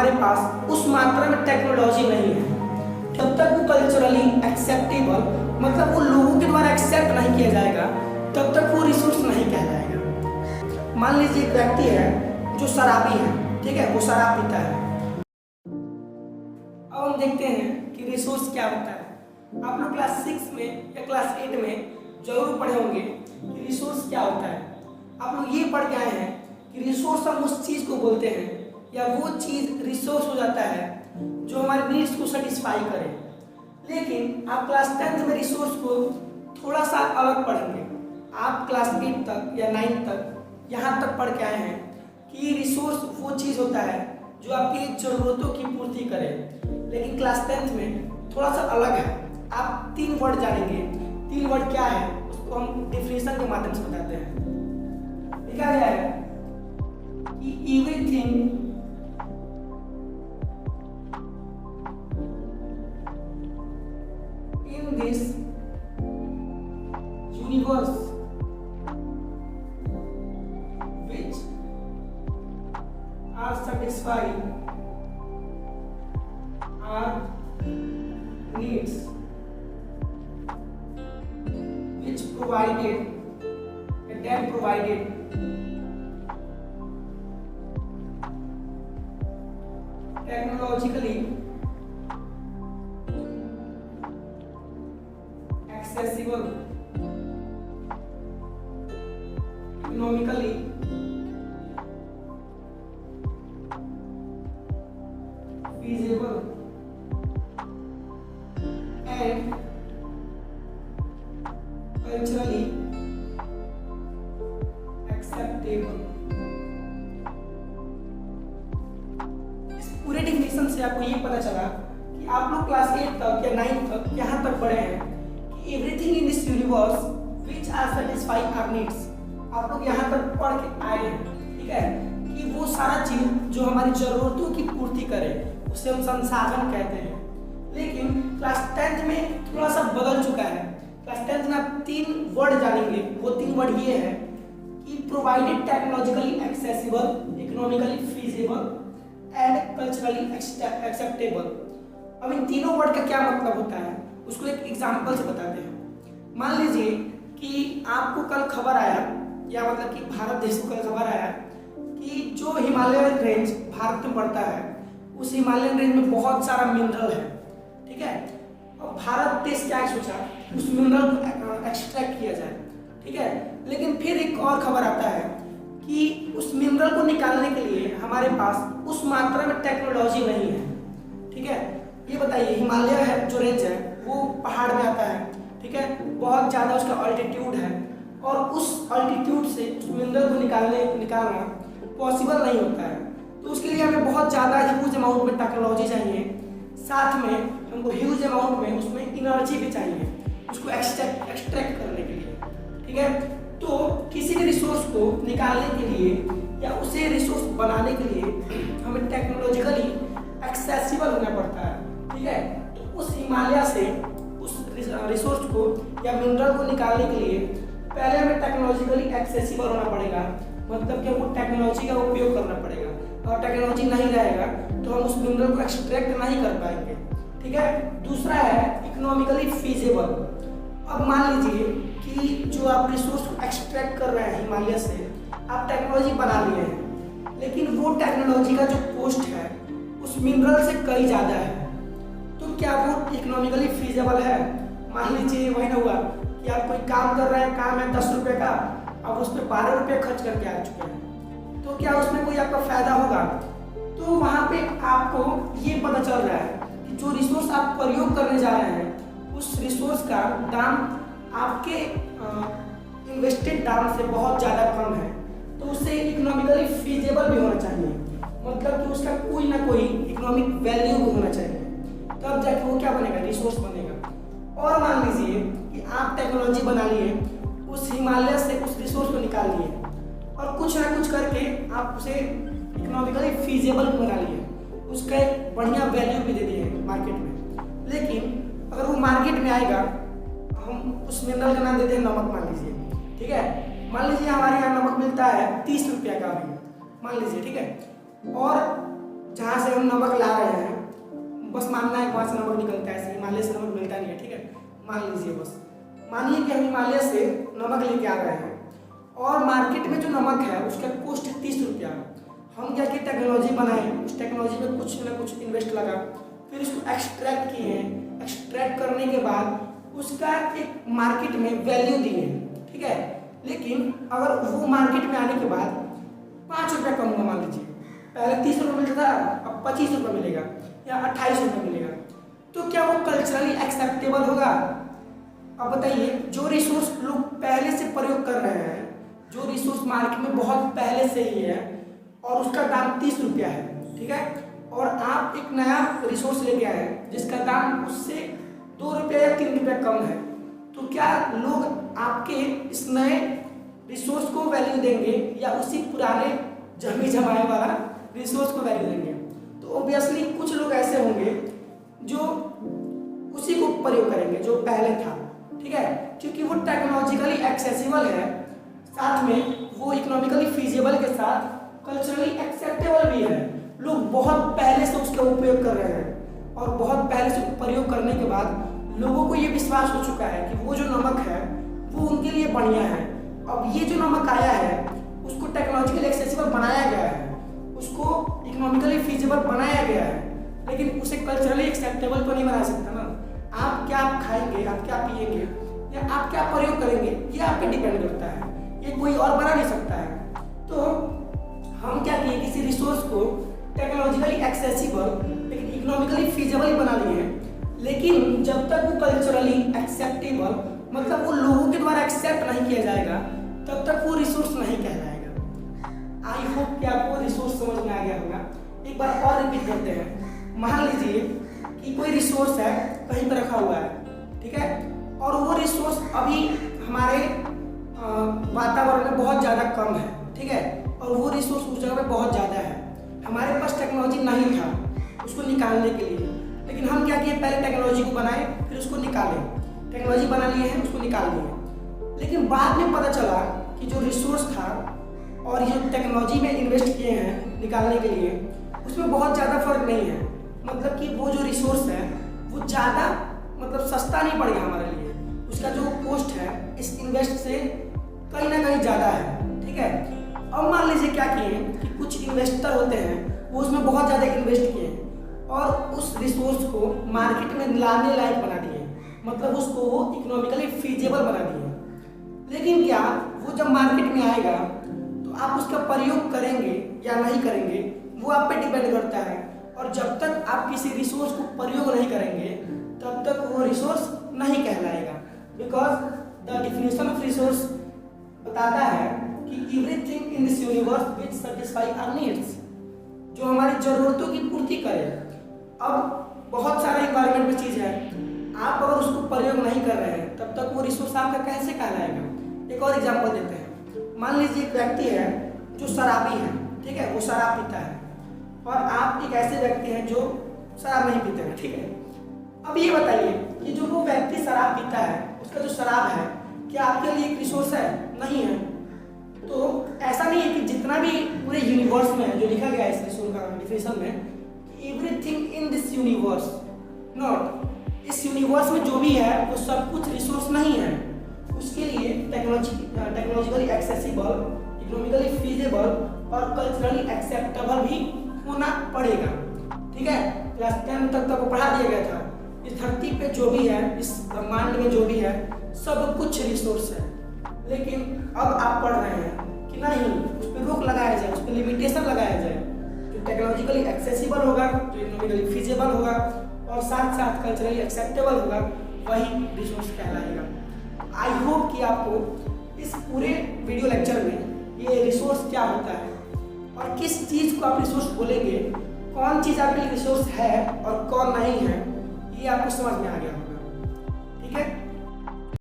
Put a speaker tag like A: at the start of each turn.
A: हमारे पास उस मात्रा में टेक्नोलॉजी नहीं है, जब तक वो कल्चरली एक्सेप्टेबल मतलब वो लोगों के द्वारा एक्सेप्ट नहीं किया जाएगा तब तक वो रिसोर्स नहीं कहलाएगा। मान लीजिए एक व्यक्ति है जो शराबी है, ठीक है, वो शराब पीता है। अब हम देखते हैं कि रिसोर्स क्या होता है। आप लोग क्लास 6 में या क्लास 8 में जरूर पढ़े होंगे कि रिसोर्स क्या होता है। आप लोग ये पढ़ के आए हैं कि रिसोर्स हम उस चीज़ को बोलते हैं या वो चीज़ रिसोर्स हो जाता है जो हमारे नीड्स को सेटिस्फाई करे। लेकिन आप क्लास 10th में रिसोर्स को थोड़ा सा अलग पढ़ेंगे। आप क्लास 8 तक या 9 तक यहाँ तक पढ़ के आए हैं कि रिसोर्स वो चीज़ होता है जो आपकी ज़रूरतों की पूर्ति करे। लेकिन क्लास 10th में थोड़ा सा अलग है। आप 3 वर्ड जानेंगे। 3 वर्ड क्या है उसको हम डिफिनेशन के माध्यम से बताते हैं। लिखा गया है कि everything in this universe which are satisfying our needs, which provided and that provided technologically accessible, economically feasible and culturally acceptable। इस पूरे डिफिनेशन से आपको ये पता चला कि आप लोग क्लास 8 तक या 9 तक यहाँ तक पढ़े हैं कि everything in this universe which are satisfy our needs. आप लोग यहाँ तक पढ़ के आए हैं, ठीक है, कि वो सारा चीज जो हमारी जरूरतों की पूर्ति करे उसे हम संसाधन कहते हैं। लेकिन क्लास 10th में थोड़ा सा बदल चुका है। क्लास 10th में आप 3 वर्ड जानेंगे। वो 3 वर्ड ये है कि provided technologically accessible, economically feasible and culturally acceptable. अब इन तीनों वर्ड का क्या मतलब होता है उसको एक एग्जाम्पल से बताते हैं। मान लीजिए कि आपको कल खबर आया या मतलब कि भारत देश को कल खबर आया कि जो हिमालयन रेंज भारत में पड़ता है उस हिमालयन रेंज में बहुत सारा मिनरल है, ठीक है। और भारत देश क्या सोचा उस मिनरल को एक्सट्रैक्ट किया जाए, ठीक है। लेकिन फिर एक और खबर आता है कि उस मिनरल को निकालने के लिए हमारे पास उस मात्रा में टेक्नोलॉजी नहीं है, ठीक है। ये बताइए हिमालय है जो रेंज है वो पहाड़ में आता है, ठीक है, बहुत ज़्यादा उसका अल्टीट्यूड है और उस अल्टीट्यूड से उस मिनरल को निकालना पॉसिबल नहीं होता है। तो उसके लिए हमें बहुत ज़्यादा ह्यूज अमाउंट में टेक्नोलॉजी चाहिए, साथ में हमको ह्यूज अमाउंट में उसमें एनर्जी भी चाहिए उसको एक्सट्रैक्ट करने के लिए, ठीक है। तो किसी भी रिसोर्स को निकालने के लिए या उसे रिसोर्स बनाने के लिए हमें टेक्नोलॉजिकली एक्सेसिबल होना पड़ता है, ठीक है। तो उस हिमालय से उस रिसोर्स को या मिनरल को निकालने के लिए पहले हमें टेक्नोलॉजिकली एक्सेसिबल होना पड़ेगा, मतलब कि हमको टेक्नोलॉजी का उपयोग करना पड़ेगा। और टेक्नोलॉजी नहीं रहेगा तो हम उस मिनरल को एक्सट्रैक्ट नहीं कर पाएंगे, ठीक है। दूसरा है इकोनॉमिकली फीजिबल। अब मान लीजिए कि जो आप रिसोर्स को एक्सट्रैक्ट कर रहे हैं हिमालय से, आप टेक्नोलॉजी बना लिए हैं, लेकिन वो टेक्नोलॉजी का जो कॉस्ट है उस मिनरल से कई ज़्यादा है, तो क्या वो इकोनॉमिकली फीजिबल है? मान लीजिए वही ना हुआ कि आप कोई काम कर रहे हैं, काम है 10 रुपये का, अब उस पर 12 रुपये खर्च करके आ चुके हैं, तो क्या उसमें कोई आपका फायदा होगा? तो वहाँ पे आपको ये पता चल रहा है कि जो रिसोर्स आप प्रयोग करने जा रहे हैं उस रिसोर्स का दाम आपके इन्वेस्टेड दाम से बहुत ज़्यादा कम है, तो उससे इकोनॉमिकली फीजिबल भी होना चाहिए, मतलब कि उसका कोई ना कोई इकोनॉमिक वैल्यू भी होना चाहिए, तब जाके वो क्या बनेगा, रिसोर्स बनेगा। और मान लीजिए कि आप टेक्नोलॉजी बना लिए, उस हिमालय से उस रिसोर्स को निकाल लिए और कुछ ना कुछ करके आप उसे इकोनॉमिकली फीजिबल बना लिए, उसका एक बढ़िया वैल्यू भी दे दिए मार्केट में। लेकिन अगर वो मार्केट में आएगा, हम उस मिनरल का नाम देते हैं नमक मान लीजिए, ठीक है। मान लीजिए हमारे यहाँ नमक मिलता है 30 रुपये का भी मान लीजिए, ठीक है। और जहाँ से हम नमक ला रहे हैं, बस मानना है कि वहाँ से नमक निकलता है, ऐसे हिमालय से नमक मिलता नहीं है, ठीक है। मान लीजिए, बस मानिए कि हम हिमालय से नमक लेके आ रहे हैं और मार्केट में जो नमक है उसका कॉस्ट है 30 रुपया। हम क्या कि टेक्नोलॉजी बनाए, उस टेक्नोलॉजी में कुछ ना कुछ इन्वेस्ट लगा, फिर उसको एक्सट्रैक्ट किए हैं, एक्सट्रैक्ट करने के बाद उसका एक मार्केट में वैल्यू दिए, ठीक है। लेकिन अगर वो मार्केट में आने के बाद 5 रुपया कम हुआ, मान लीजिए पहले 30 रुपये मिलता था, अब 25 रुपये मिलेगा या 28 रुपये मिलेगा, तो क्या वो कल्चरली एक्सेप्टेबल होगा? अब बताइए, जो रिसोर्स लोग पहले से प्रयोग कर रहे हैं, जो रिसोर्स मार्केट में बहुत पहले से ही है और उसका दाम 30 रुपया है, ठीक है, और आप एक नया रिसोर्स लेके आए जिसका दाम उससे 2 रुपया या 3 रुपया कम है, तो क्या लोग आपके इस नए रिसोर्स को वैल्यू देंगे या उसी पुराने जमी जमाए वाला रिसोर्स को वैल्यू देंगे? तो ऑब्वियसली कुछ लोग ऐसे होंगे जो उसी को प्रयोग करेंगे जो पहले था, ठीक है, क्योंकि वो टेक्नोलॉजिकली एक्सेसिबल है, साथ में वो इकोनॉमिकली फीजिबल के साथ कल्चरली एक्सेप्टेबल भी है। लोग बहुत पहले से उसका उपयोग कर रहे हैं और बहुत पहले से प्रयोग करने के बाद लोगों को ये विश्वास हो चुका है कि वो जो नमक है वो उनके लिए बढ़िया है। अब ये जो नमक आया है उसको टेक्नोलॉजिकली एक्सेसिबल बनाया गया है, उसको इकोनॉमिकली फीजिबल बनाया गया है, लेकिन उसे कल्चरली एक्सेप्टेबल तो नहीं बना सकता ना। आप क्या खाएंगे, आप क्या पिएंगे या आप क्या प्रयोग करेंगे, ये आप पे डिपेंड करता है, ये कोई और बना नहीं सकता है। तो हम क्या किए, किसी रिसोर्स को टेक्नोलॉजिकली एक्सेसिबल लेकिन इकोनॉमिकली फीजिबल बना लिए हैं, लेकिन जब तक वो कल्चरली एक्सेप्टेबल, मतलब वो लोगों के द्वारा एक्सेप्ट नहीं किया जाएगा, तब तक वो रिसोर्स नहीं कहलाएगा। आई होप कि आपको रिसोर्स समझ में आ गया होगा। एक बार और रिपीट करते हैं। मान लीजिए कि कोई रिसोर्स है कहीं पर रखा हुआ है, ठीक है, और वो रिसोर्स अभी हमारे वातावरण में बहुत ज़्यादा कम है, ठीक है, और वो रिसोर्स उस जगह पे बहुत ज़्यादा है, हमारे पास टेक्नोलॉजी नहीं था उसको निकालने के लिए, लेकिन हम क्या किए, पहले टेक्नोलॉजी को बनाए फिर उसको निकाले, टेक्नोलॉजी बना लिए हैं, उसको निकाल दिए, लेकिन बाद में पता चला कि जो रिसोर्स था और ये टेक्नोलॉजी में इन्वेस्ट किए हैं निकालने के लिए, उसमें बहुत ज़्यादा फर्क नहीं है। मतलब कि वो जो रिसोर्स है वो ज़्यादा मतलब सस्ता नहीं पड़ेगा हमारे लिए, उसका जो कॉस्ट है इस इन्वेस्ट से कहीं ना कहीं ज़्यादा है, ठीक है। अब मान लीजिए क्या किए कि कुछ इन्वेस्टर होते हैं वो उसमें बहुत ज़्यादा इन्वेस्ट किए और उस रिसोर्स को मार्केट में लाने लायक बना दिए, मतलब उसको वो इकोनॉमिकली फीजिबल बना दिए। लेकिन क्या वो जब मार्केट में आएगा तो आप उसका प्रयोग करेंगे या नहीं करेंगे, वो आप पे डिपेंड करता है। और जब तक आप किसी रिसोर्स को प्रयोग नहीं करेंगे तब तक वो रिसोर्स नहीं कहलाएगा, because the definition of resource बताता है कि everything in this universe which satisfy our needs, जो हमारी जरूरतों की पूर्ति करे। अब बहुत सारा इन्वायरमेंट में चीज़ है, आप अगर उसको प्रयोग नहीं कर रहे हैं तब तक वो रिसोर्स आपका कैसे कहलाएगा। एक और एग्जांपल देते हैं। मान लीजिए एक व्यक्ति है जो शराबी है, ठीक है, वो शराब पीता है और आप एक ऐसे व्यक्ति हैं जो शराब नहीं पीते हैं, ठीक है। अब ये बताइए कि जो वो व्यक्ति शराब पीता है उसका जो शराब है क्या आपके लिए एक रिसोर्स है? नहीं है। तो ऐसा नहीं है कि जितना भी पूरे यूनिवर्स में है जो लिखा गया है इस रिसोर्स का डिफिनेशन में, everything in this universe, not, इस यूनिवर्स में जो भी है वो सब कुछ रिसोर्स नहीं है। उसके लिए टेक्नोलॉजिकली एक्सेसिबल, इकोनॉमिकली फीजिबल और कल्चरली एक्सेप्टेबल भी होना पड़ेगा, ठीक है। क्लास 10 तक को पढ़ा दिया गया था। इस धरती पे जो भी है, इस ब्रह्मांड में जो भी है, सब कुछ रिसोर्स है, लेकिन अब आप पढ़ रहे हैं कि नहीं, उस पर रोक लगाया जाए, उस पर लिमिटेशन लगाया जाए। जो टेक्नोलॉजिकली एक्सेसिबल होगा, जो इकोनॉमिकली फीजिबल होगा और साथ साथ कल्चरली एक्सेप्टेबल होगा, वही रिसोर्स कहलाएगा। आई होप कि आपको इस पूरे वीडियो लेक्चर में ये रिसोर्स क्या होता है और किस चीज़ को आप रिसोर्स बोलेंगे, कौन चीज़ आपके लिए रिसोर्स है और कौन नहीं है, ये आपको समझ में आ गया।